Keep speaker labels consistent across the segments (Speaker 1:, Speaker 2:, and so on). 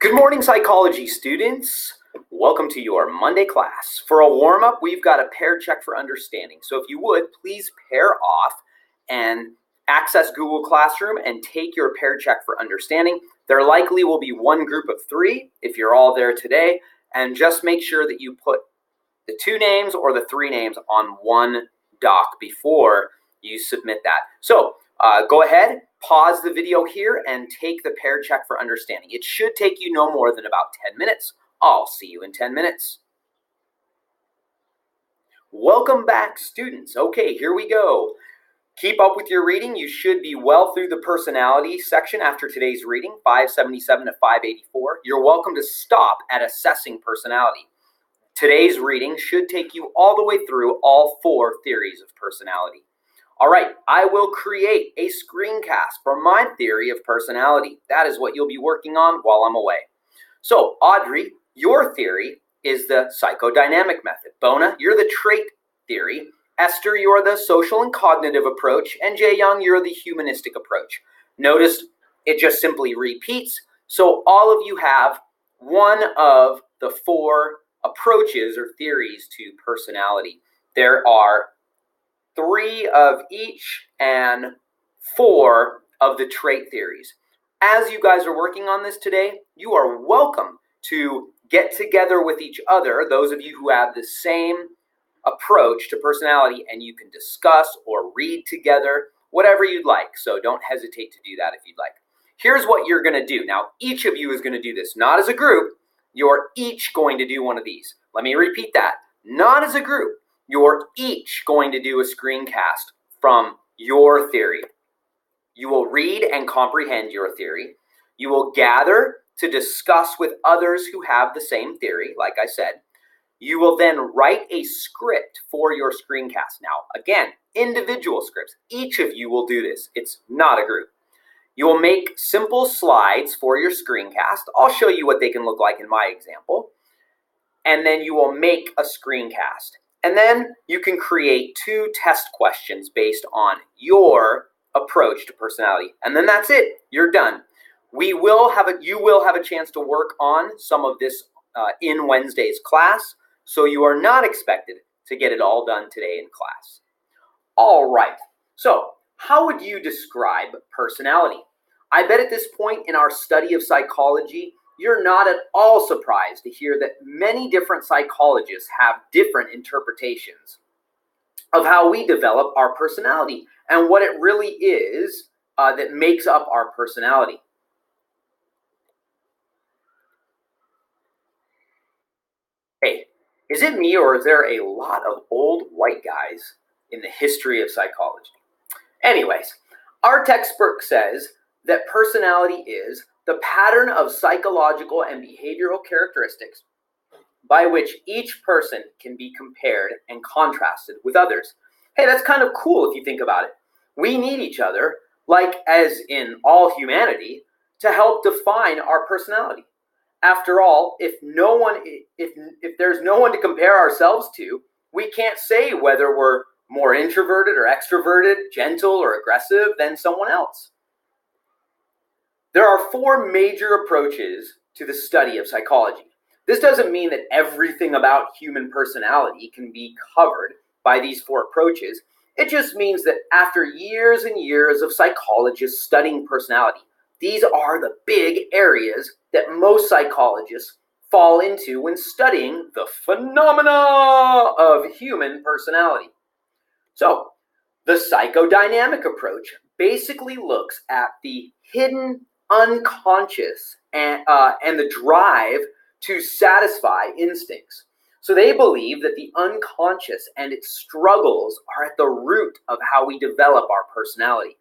Speaker 1: Good morning, psychology students. Welcome to your Monday class. For a warm-up, we've got a pair check for understanding. So if you would, please pair off and access Google Classroom and take your pair check for understanding. There likely will be one group of three if you're all there today, and just make sure that you put the two names or the three names on one doc before you submit that. So go ahead, pause the video here and take the pair check for understanding. It should take you no more than about 10 minutes. I'll see you in 10 minutes. Welcome back, students. Okay, here we go. Keep up with your reading. You should be well through the personality section after today's reading, 577 to 584. You're welcome to stop at assessing personality. Today's reading should take you all the way through all four theories of personality. All right, I will create a screencast for my theory of personality. That is what you'll be working on while I'm away. So, Audrey, your theory is the psychodynamic method. Bona, you're the trait theory. Esther, you're the social and cognitive approach. And Jay Young, you're the humanistic approach. Notice it just simply repeats. So all of you have one of the four approaches or theories to personality. There are three of each and four of the trait theories. As you guys are working on this today, you are welcome to get together with each other, those of you who have the same approach to personality, and you can discuss or read together, whatever you'd like. So don't hesitate to do that if you'd like. Here's what you're going to do. Now, each of you is going to do this, not as a group. You're each going to do one of these. Let me repeat that. Not as a group. You're each going to do a screencast from your theory. You will read and comprehend your theory. You will gather to discuss with others who have the same theory, like I said. You will then write a script for your screencast. Now, again, individual scripts. Each of you will do this. It's not a group. You will make simple slides for your screencast. I'll show you what they can look like in my example. And then you will make a screencast. And then you can create 2 test questions based on your approach to personality. And then that's it. You're done. You will have a chance to work on some of this in Wednesday's class. So you are not expected to get it all done today in class. All right. So how would you describe personality? I bet at this point in our study of psychology, you're not at all surprised to hear that many different psychologists have different interpretations of how we develop our personality and what it really is that makes up our personality. Hey, is it me or is there a lot of old white guys in the history of psychology? Anyways, our textbook says that personality is the pattern of psychological and behavioral characteristics by which each person can be compared and contrasted with others. Hey, that's kind of cool if you think about it. We need each other, like as in all humanity, to help define our personality. After all, if there's no one to compare ourselves to, we can't say whether we're more introverted or extroverted, gentle or aggressive than someone else. There are 4 major approaches to the study of psychology. This doesn't mean that everything about human personality can be covered by these 4 approaches. It just means that after years and years of psychologists studying personality, these are the big areas that most psychologists fall into when studying the phenomena of human personality. So, the psychodynamic approach basically looks at the hidden unconscious and the drive to satisfy instincts. So they believe that the unconscious and its struggles are at the root of how we develop our personality.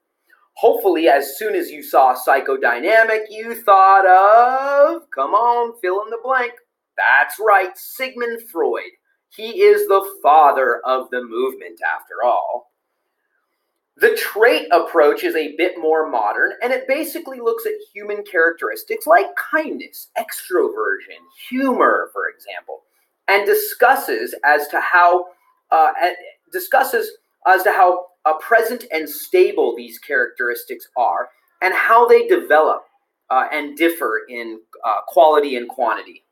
Speaker 1: Hopefully, as soon as you saw psychodynamic, you thought of, come on, fill in the blank. That's right, Sigmund Freud. He is the father of the movement, after all. The trait approach is a bit more modern, and it basically looks at human characteristics like kindness, extroversion, humor, for example, and discusses as to how present and stable these characteristics are and how they develop and differ in quality and quantity.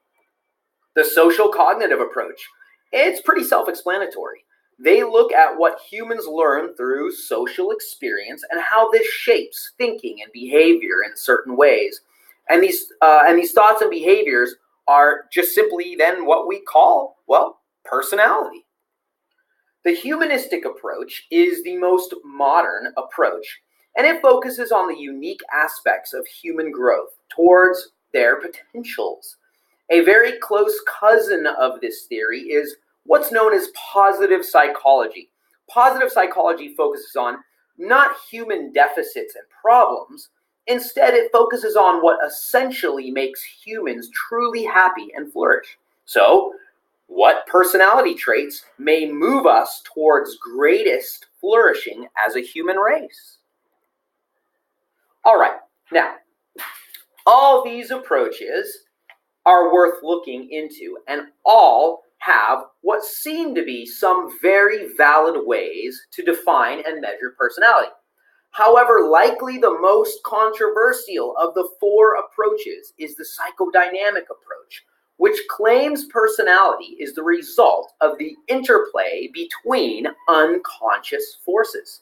Speaker 1: The social cognitive approach, it's pretty self-explanatory. They look at what humans learn through social experience and how this shapes thinking and behavior in certain ways. And these thoughts and behaviors are just simply then what we call, well, personality. The humanistic approach is the most modern approach, and it focuses on the unique aspects of human growth towards their potentials. A very close cousin of this theory is what's known as positive psychology. Positive psychology focuses on not human deficits and problems. Instead, it focuses on what essentially makes humans truly happy and flourish. So, what personality traits may move us towards greatest flourishing as a human race? All right, now, all these approaches are worth looking into, and all have what seem to be some very valid ways to define and measure personality. However, likely the most controversial of the four approaches is the psychodynamic approach, which claims personality is the result of the interplay between unconscious forces.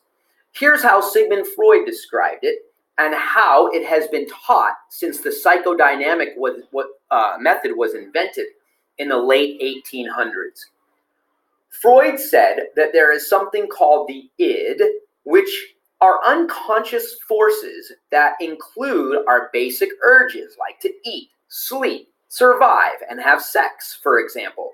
Speaker 1: Here's how Sigmund Freud described it and how it has been taught since the psychodynamic method was invented in the late 1800s. Freud said that there is something called the id, which are unconscious forces that include our basic urges like to eat, sleep, survive, and have sex, for example.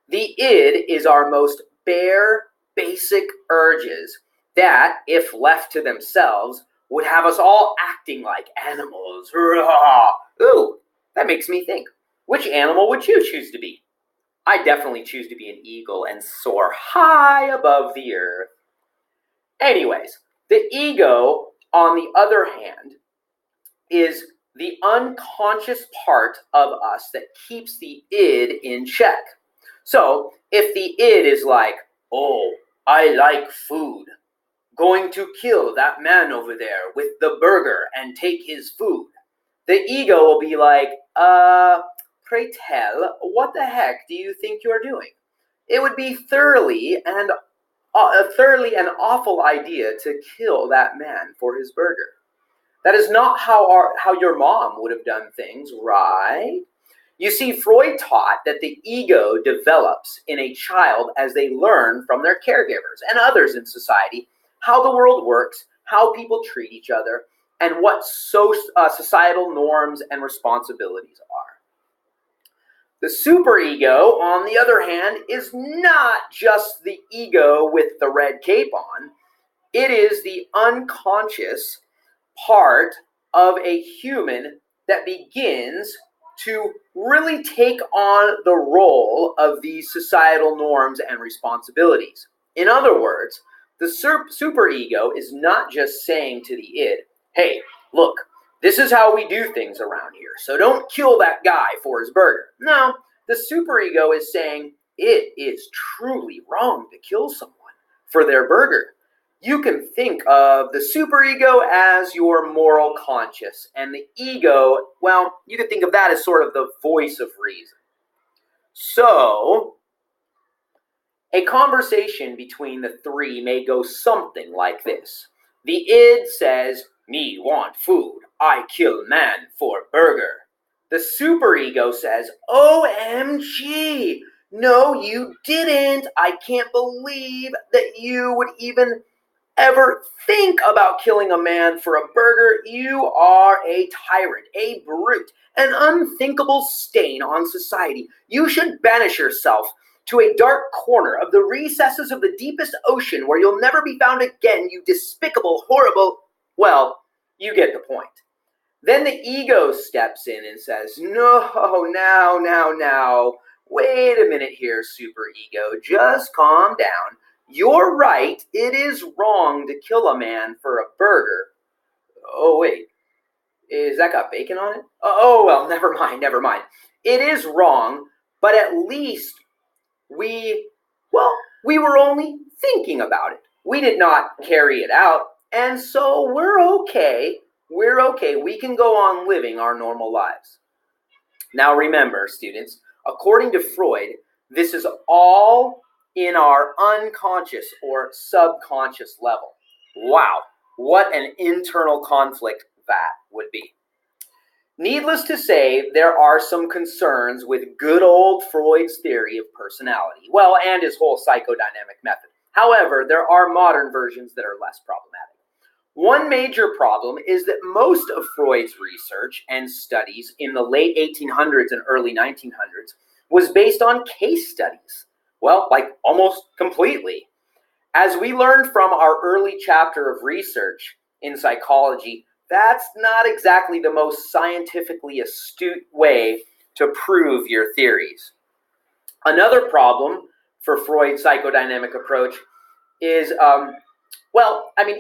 Speaker 1: The id is our most bare, basic urges that, if left to themselves, would have us all acting like animals. Ooh, that makes me think. Which animal would you choose to be? I definitely choose to be an eagle and soar high above the earth. Anyways, the ego, on the other hand, is the unconscious part of us that keeps the id in check. So, if the id is like, oh, I like food, going to kill that man over there with the burger and take his food, the ego will be like, pray tell, what the heck do you think you're doing? It would be thoroughly an awful idea to kill that man for his burger. That is not how your mom would have done things, right? You see, Freud taught that the ego develops in a child as they learn from their caregivers and others in society how the world works, how people treat each other, and what societal norms and responsibilities are. The superego, on the other hand, is not just the ego with the red cape on. It is the unconscious part of a human that begins to really take on the role of these societal norms and responsibilities. In other words, the superego is not just saying to the id, hey, look, this is how we do things around here, so don't kill that guy for his burger. No, the superego is saying it is truly wrong to kill someone for their burger. You can think of the superego as your moral conscience, and the ego, well, you can think of that as sort of the voice of reason. So, a conversation between the three may go something like this. The id says, me want food, I kill man for burger. The superego says, OMG, no you didn't, I can't believe that you would even ever think about killing a man for a burger. You are a tyrant, a brute, an unthinkable stain on society. You should banish yourself to a dark corner of the recesses of the deepest ocean where you'll never be found again, you despicable, horrible... Well, you get the point. Then the ego steps in and says, no, now, wait a minute here, superego, just calm down. You're right, it is wrong to kill a man for a burger. Oh, wait, is that got bacon on it? Oh, well, never mind. It is wrong, but at least we were only thinking about it. We did not carry it out, and so we're okay. we're okay. We can go on living our normal lives. Now remember, students, according to Freud, this is all in our unconscious or subconscious level. Wow, what an internal conflict that would be. Needless to say, there are some concerns with good old Freud's theory of personality, well, and his whole psychodynamic method. However, there are modern versions that are less problematic. One major problem is that most of Freud's research and studies in the late 1800s and early 1900s was based on case studies. Well, like almost completely. As we learned from our early chapter of research in psychology, that's not exactly the most scientifically astute way to prove your theories. Another problem for Freud's psychodynamic approach is,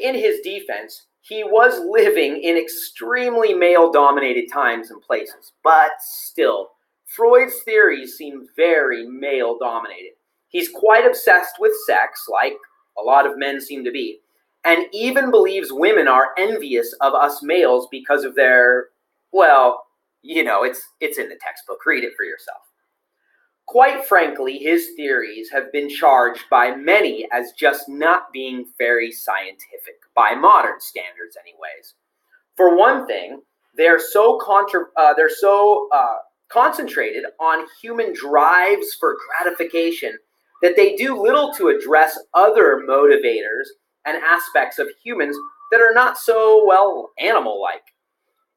Speaker 1: in his defense, he was living in extremely male-dominated times and places, but still, Freud's theories seem very male-dominated. He's quite obsessed with sex, like a lot of men seem to be, and even believes women are envious of us males because of their, it's in the textbook. Read it for yourself. Quite frankly, his theories have been charged by many as just not being very scientific, by modern standards anyways. For one thing, they're so concentrated on human drives for gratification that they do little to address other motivators and aspects of humans that are not so, animal-like.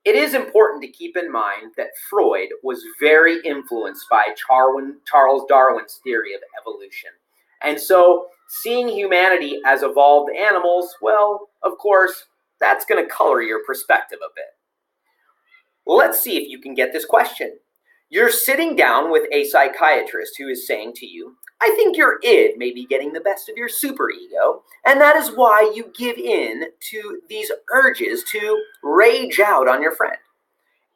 Speaker 1: It is important to keep in mind that Freud was very influenced by Charles Darwin's theory of evolution. And so seeing humanity as evolved animals, well, of course, that's going to color your perspective a bit. Let's see if you can get this question. You're sitting down with a psychiatrist who is saying to you, I think your id may be getting the best of your superego, and that is why you give in to these urges to rage out on your friend.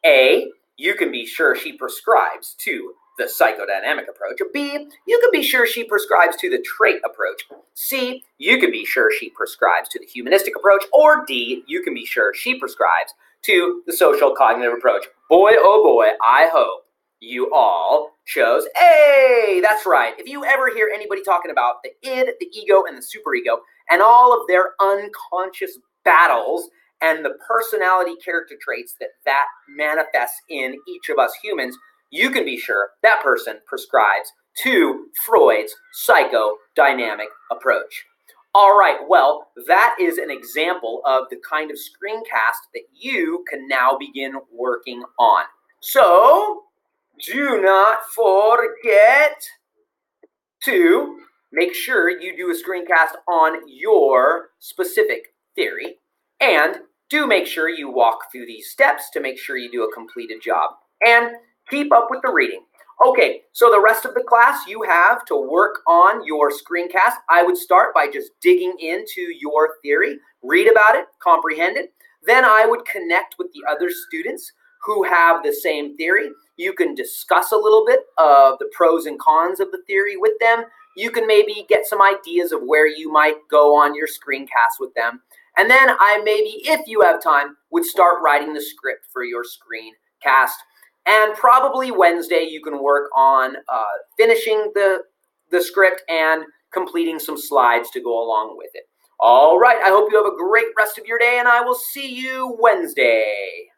Speaker 1: A, you can be sure she prescribes to the psychodynamic approach. B, you can be sure she prescribes to the trait approach. C, you can be sure she prescribes to the humanistic approach. Or D, you can be sure she prescribes to the social cognitive approach. Boy, oh boy, I hope you all chose A. That's right. If you ever hear anybody talking about the id, the ego, and the superego, and all of their unconscious battles and the personality character traits that manifests in each of us humans, you can be sure that person prescribes to Freud's psychodynamic approach. All right, well, that is an example of the kind of screencast that you can now begin working on. So, do not forget to make sure you do a screencast on your specific theory, and do make sure you walk through these steps to make sure you do a completed job. And keep up with the reading. Okay, so the rest of the class you have to work on your screencast. I would start by just digging into your theory, read about it, comprehend it. Then I would connect with the other students who have the same theory. You can discuss a little bit of the pros and cons of the theory with them. You can maybe get some ideas of where you might go on your screencast with them. And then I maybe, if you have time, would start writing the script for your screencast. And probably Wednesday you can work on finishing the script and completing some slides to go along with it. All right, I hope you have a great rest of your day, and I will see you Wednesday.